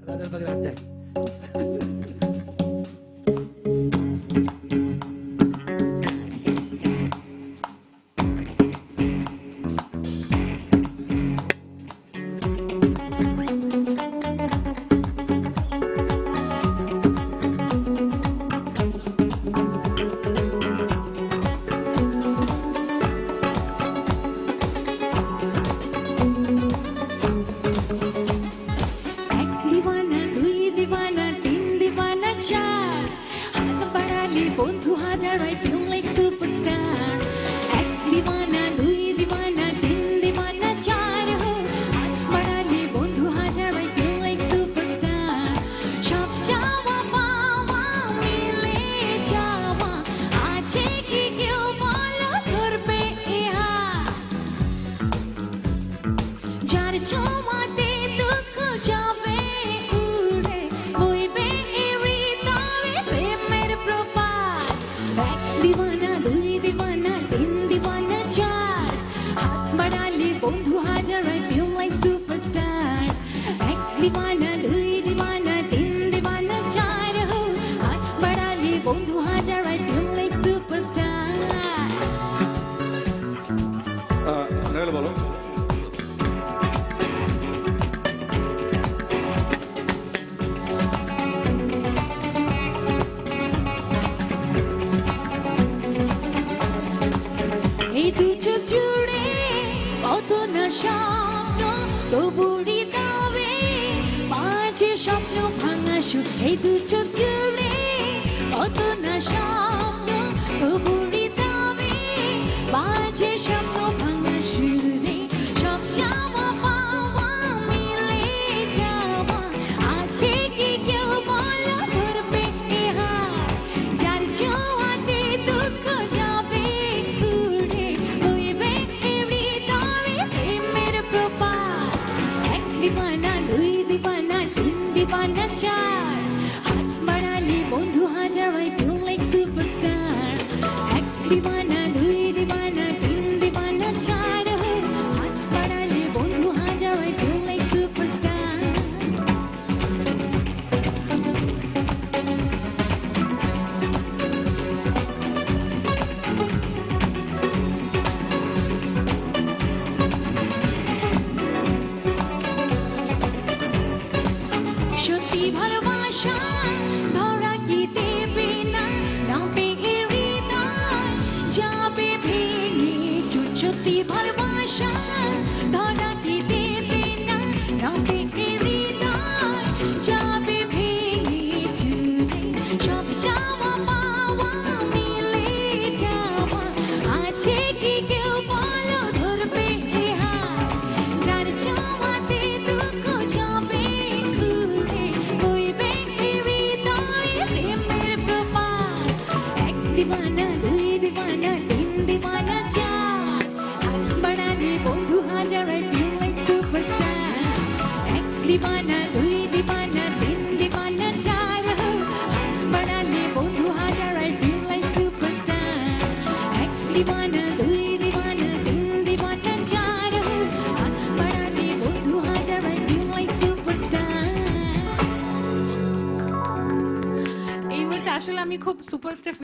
রাজার বাগের আড্ডায়। বন্ধু হাজার I feel like superstar এক দিওয়ানা দুই দিওয়ানা তিন দিওয়ানা চার হো বাড়ালি বন্ধু হাজার I feel like superstar সব চাওয়া পাওয়া মিলে যাওয়া আছে কি কেউ বলো ধরবে ইহা যার ছোঁয়াতে দুঃখ যাবে উড়ে বইবে হৃদয়ে প্রেমের প্রপাত এক দিওয়ানা দুই দিওয়ানা তিন দিওয়ানা চার হাত বাড়ালে বন্ধু হাজার I feel like superstar এক দিওয়ানা দুই দিওয়ানা তিন দিওয়ানা চার হো হাত বাড়ালে বন্ধু হাজার I feel like superstar বলো এই দুটো জুড়ে কত না স্বপ্ন তবু হৃদয়ে মাঝে স্বপ্ন ভাঙা সুখ এই দুটো জুড়ে কত না স্বপ্ন তবু হৃদয়ে মাঝে স্বপ্ন ভাঙা সুরে সব চাওয়া পাওয়া মিলে যাওয়া আছে কি কেউ বলো ধরবে ইহা যার ছোঁয়াতে দুঃখ যাবে উড়ে বইবে হৃদয়ে প্রেমের প্রপাত এক দিওয়ানা দুই দিওয়ানা তিন দিওয়ানা চার হাত বাড়ালে বন্ধু হাজার I feel like superstar এক দিওয়ানা দুই দিওয়ানা তিন দিওয়ানা চার হো হাত বাড়ালে বন্ধু হাজার I feel like superstar সত্যি ভালোবাসা ধরা কি দেবে না না পেয়ে হৃদয় যাবে ভেঙে চুর সত্যি ভালোবাসা ধরা কি দেবে না না পেয়ে হৃদয় যাবে ভেঙে চুরে সব চাওয়া পাওয়া মিলে যাওয়া আছে কি কেউ বলো ধরবে ইহা যার ছোঁয়াতে দুঃখ যাবে উড়ে বইবে হৃদয়ে প্রেমের প্রপাত এক দিওয়ানা দুই দিওয়ানা তিন দিওয়ানা চার হাত বাড়ালে বন্ধু হাজার I feel like superstar এক দিওয়ানা দুই দিওয়ানা তিন দিওয়ানা চার হো হাত বাড়ালে বন্ধু হাজার I feel like superstar এক দিওয়ানা দুই দিওয়ানা তিন দিওয়ানা চার হো হাত বাড়ালে বন্ধু হাজার I feel like superstar এই মুহূর্তে আসলে আমি খুব সুপারস্টার